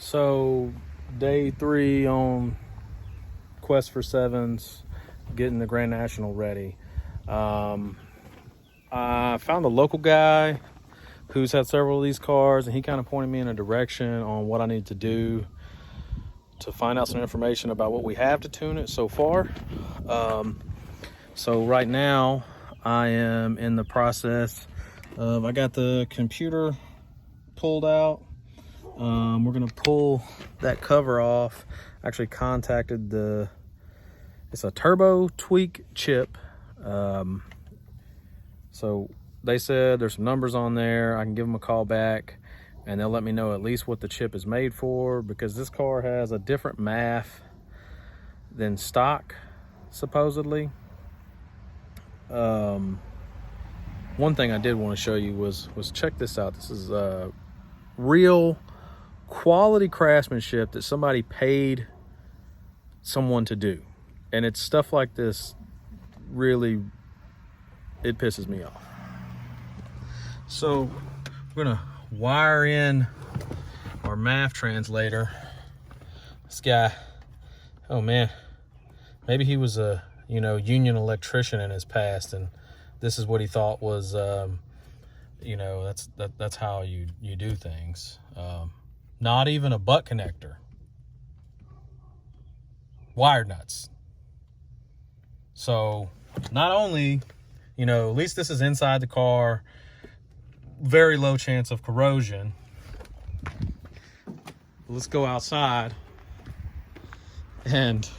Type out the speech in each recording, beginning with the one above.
So, day 3 on Quest for Sevens, getting the Grand National ready. I found a local guy who's had several of these cars, and he kind of pointed me in a direction on what I need to do to find out some information about what we have to tune it so far. So right now I am in the process of, I got the computer pulled out. We're gonna pull that cover off. Actually contacted it's a turbo tweak chip. So they said there's some numbers on there. I can give them a call back and they'll let me know at least what the chip is made for, because this car has a different math than stock, supposedly. One thing I did want to show you was check this out. This is real quality craftsmanship that somebody paid someone to do. And it's stuff like this, really, it pisses me off. So we're gonna wire in our math translator. This guy, oh man, maybe he was a union electrician in his past, and this is what he thought was that's how you do things. Not even a butt connector, wire nuts. So not only, at least this is inside the car, very low chance of corrosion. Let's go outside, and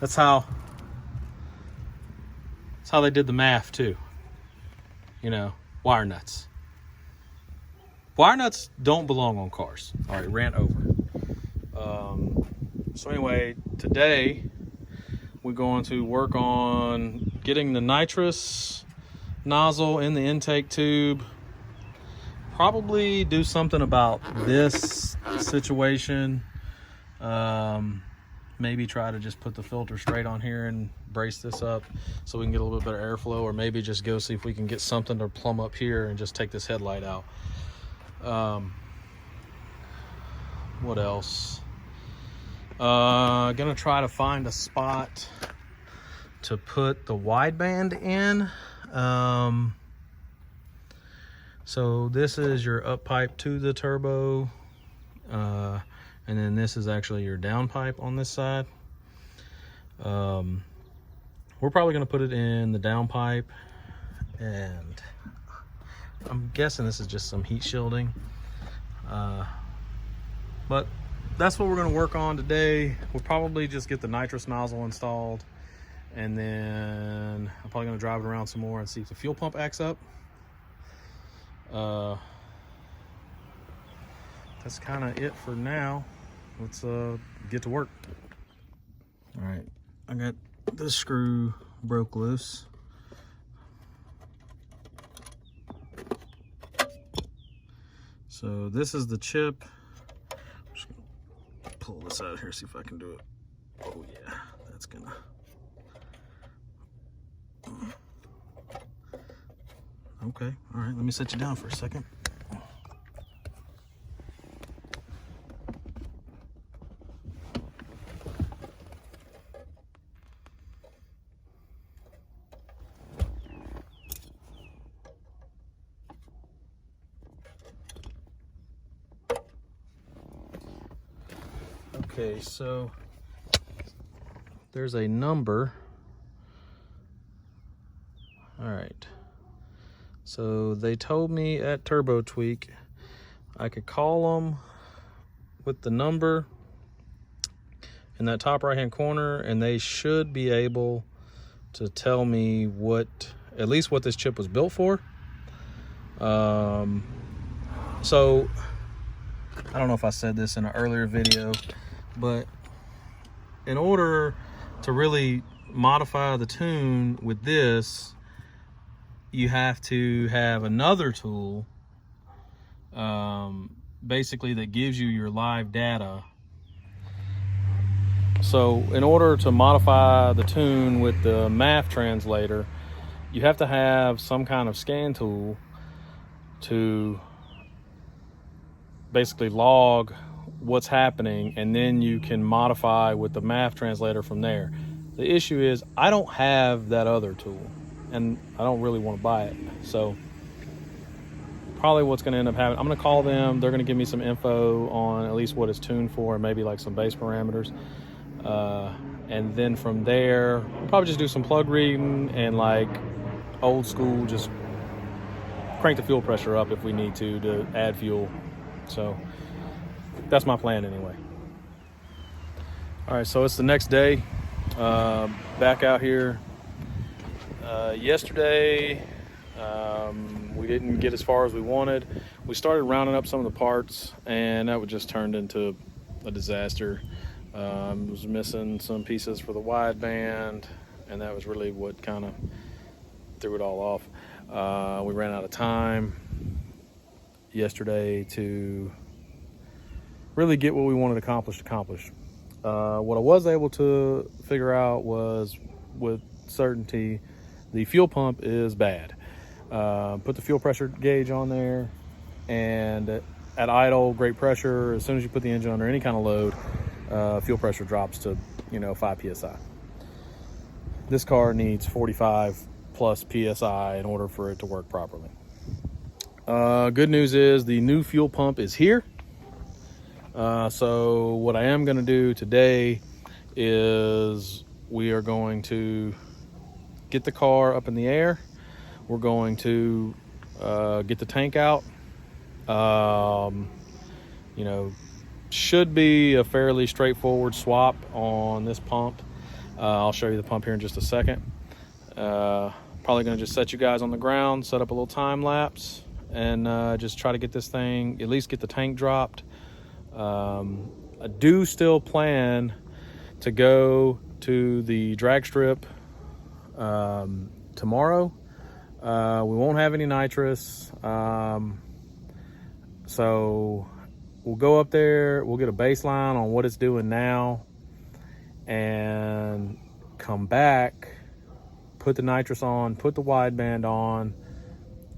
that's how they did the math too. Wire nuts. Wire nuts don't belong on cars. All right, rant over. So anyway, today we're going to work on getting the nitrous nozzle in the intake tube. Probably do something about this situation. Maybe try to just put the filter straight on here and brace this up so we can get a little bit better airflow, or maybe just go see if we can get something to plumb up here and just take this headlight out. What else? Gonna try to find a spot to put the wideband in. So this is your up pipe to the turbo, and then this is actually your down pipe on this side. We're probably gonna put it in the down pipe, and I'm guessing this is just some heat shielding. But that's what we're gonna work on today. We'll probably just get the nitrous nozzle installed, and then I'm probably gonna drive it around some more and see if the fuel pump acts up. That's kind of it for now. Let's get to work. All right, I got this screw broke loose. So this is the chip. I'm just gonna pull this out of here, see if I can do it. Oh yeah, that's gonna. Okay, all right, let me set you down for a second. Okay, so there's a number. All right. So they told me at Turbo Tweak I could call them with the number in that top right hand corner, and they should be able to tell me at least what this chip was built for. So I don't know if I said this in an earlier video, but in order to really modify the tune with this, you have to have another tool, basically, that gives you your live data. So in order to modify the tune with the math translator, you have to have some kind of scan tool to basically log what's happening, and then you can modify with the math translator from there. The issue is I don't have that other tool, and I don't really want to buy it. So probably what's going to end up happening, I'm going to call them. They're going to give me some info on at least what it's tuned for, maybe like some base parameters. And then from there, we'll probably just do some plug reading and like old school, just crank the fuel pressure up if we need to add fuel. So that's my plan anyway. All right, so it's the next day. Back out here. Yesterday, we didn't get as far as we wanted. We started rounding up some of the parts, and that would just turned into a disaster. Was missing some pieces for the wideband, and that was really what kind of threw it all off. We ran out of time yesterday to really get what we wanted accomplished. What I was able to figure out was with certainty the fuel pump is bad. Put the fuel pressure gauge on there, and at idle, great pressure, as soon as you put the engine under any kind of load, fuel pressure drops to 5 psi. This car needs 45 plus psi in order for it to work properly. Good news is the new fuel pump is here. So what I am going to do today is we are going to get the car up in the air. We're going to get the tank out. Should be a fairly straightforward swap on this pump. I'll show you the pump here in just a second. Probably going to just set you guys on the ground, set up a little time lapse, and just try to get this thing, at least get the tank dropped. I do still plan to go to the drag strip tomorrow. We won't have any nitrous, so we'll go up there, we'll get a baseline on what it's doing now, and come back, put the nitrous on, put the wideband on,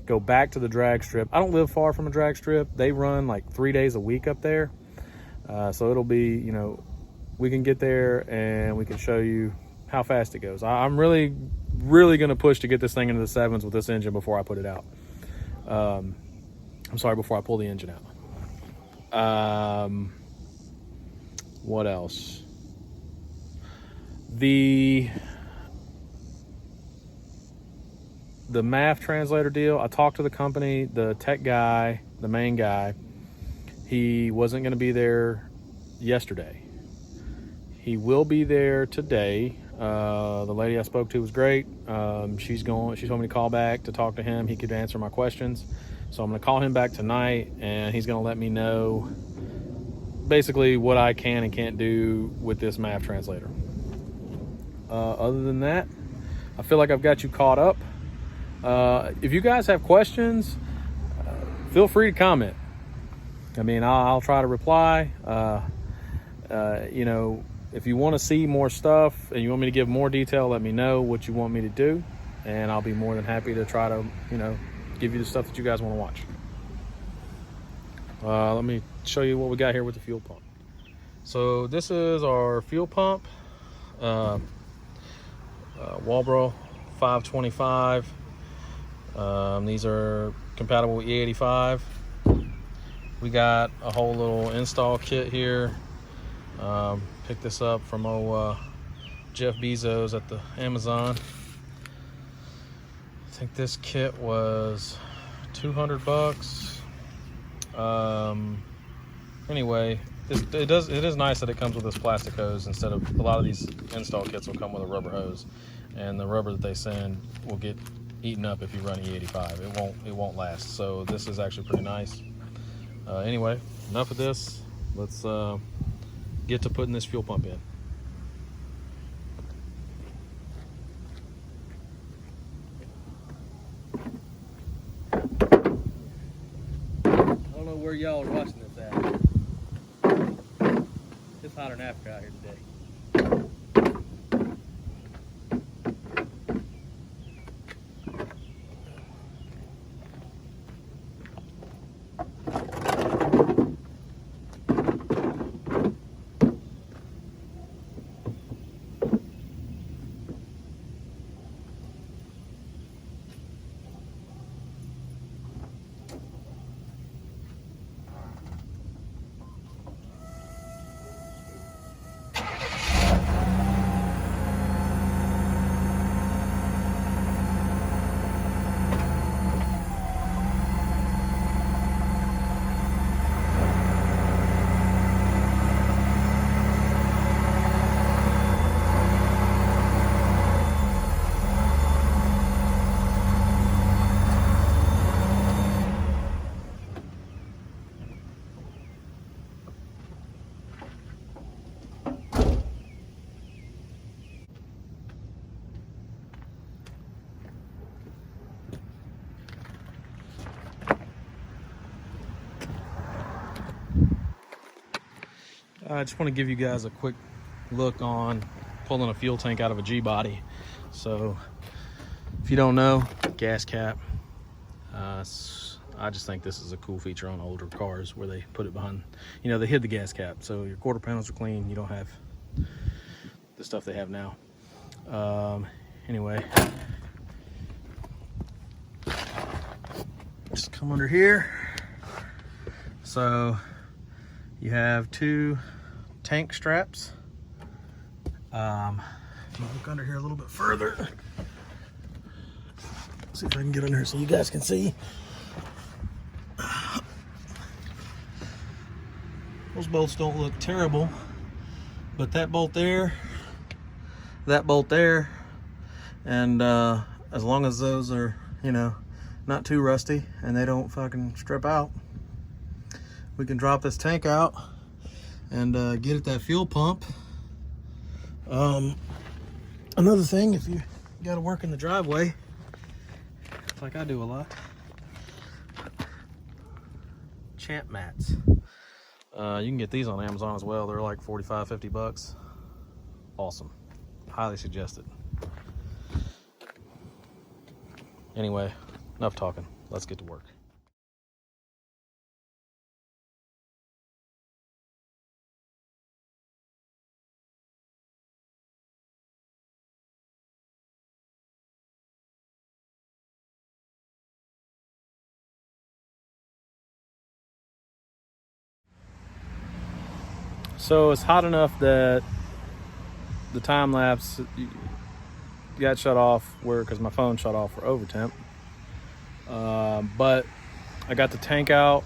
go back to the drag strip. I don't live far from a drag strip. They run like 3 days a week up there. So it'll be, we can get there and we can show you how fast it goes. I'm really going to push to get this thing into the 7s with this engine before I put it out. Before I pull the engine out. What else? The math translator deal, I talked to the company, the tech guy, the main guy. He wasn't going to be there yesterday. He will be there today. The lady I spoke to was great. She told me to call back to talk to him. He could answer my questions. So I'm going to call him back tonight, and he's going to let me know basically what I can and can't do with this math translator. Other than that, I feel like I've got you caught up. If you guys have questions, feel free to comment. I'll try to reply. If you want to see more stuff and you want me to give more detail, let me know what you want me to do, and I'll be more than happy to try to, give you the stuff that you guys want to watch. Let me show you what we got here with the fuel pump. So this is our fuel pump, Walbro 525. These are compatible with E85. We got a whole little install kit here. Picked this up from Jeff Bezos at the Amazon. I think this kit was $200. Anyway, it is nice that it comes with this plastic hose instead of a lot of these install kits will come with a rubber hose, and the rubber that they send will get eaten up if you run E85. It won't last. So this is actually pretty nice. Anyway, enough of this. Let's get to putting this fuel pump in. I don't know where y'all are watching this at. It's hotter than Africa out here today. I just want to give you guys a quick look on pulling a fuel tank out of a G-body. So if you don't know, gas cap. I just think this is a cool feature on older cars where they put it behind, you know, they hid the gas cap. So your quarter panels are clean. You don't have the stuff they have now. Anyway, just come under here. So you have two tank straps. If you look under here a little bit further, see if I can get under here so you guys can see. Those bolts don't look terrible, but that bolt there, and as long as those are, you know, not too rusty and they don't fucking strip out, we can drop this tank out and get at that fuel pump. Another thing, if you got to work in the driveway, like I do a lot, champ mats. You can get these on Amazon as well. They're like 45, 50 bucks. Awesome. Highly suggested. Anyway, enough talking. Let's get to work. So it's hot enough that the time lapse got shut off because my phone shut off for over temp. But I got the tank out.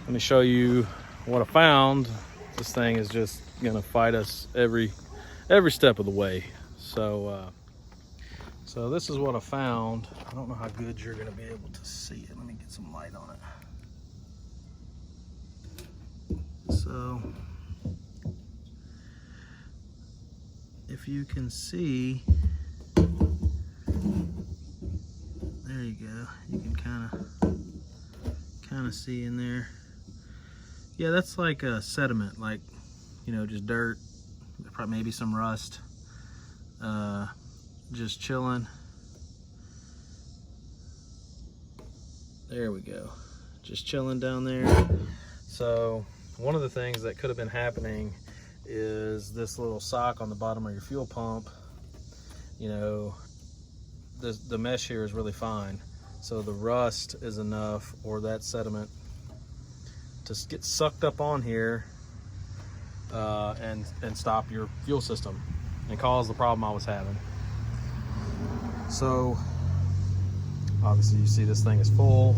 Let me show you what I found. This thing is just gonna fight us every step of the way. So this is what I found. I don't know how good you're gonna be able to see it. Let me get some light on it. So if you can see, there you go. You can kind of see in there. Yeah, that's like a sediment, like, you know, just dirt, probably maybe some rust, just chilling. There we go, just chilling down there. So one of the things that could have been happening is this little sock on the bottom of your fuel pump. You know, the mesh here is really fine, so the rust is enough, or that sediment, to get sucked up on here and stop your fuel system and cause the problem I was having. So obviously you see this thing is full.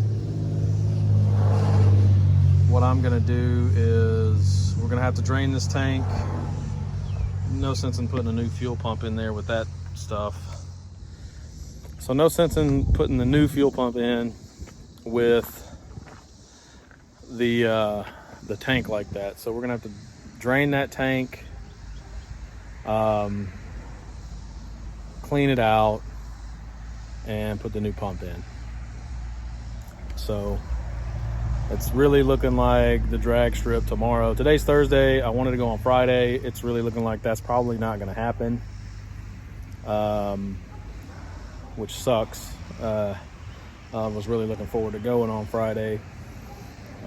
What I'm gonna do is we're gonna have to drain this tank. No sense in putting a new fuel pump in there with that stuff. So no sense in putting the new fuel pump in with the tank like that. So we're gonna have to drain that tank, clean it out, and put the new pump in. So it's really looking like the drag strip tomorrow. Today's Thursday. I wanted to go on Friday. It's really looking like that's probably not going to happen, which sucks. I was really looking forward to going on Friday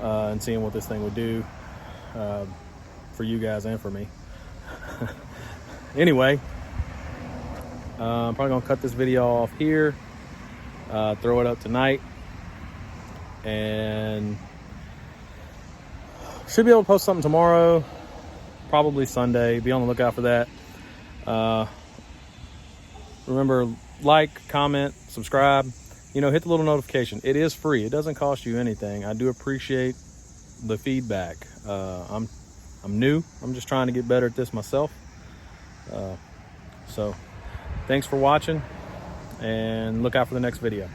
and seeing what this thing would do for you guys and for me. Anyway, I'm probably going to cut this video off here, throw it up tonight, and should be able to post something tomorrow, probably Sunday. Be on the lookout for that. Remember, like, comment, subscribe, you know, hit the little notification. It is free. It doesn't cost you anything. I do appreciate the feedback. I'm new. I'm just trying to get better at this myself. So thanks for watching, and look out for the next video.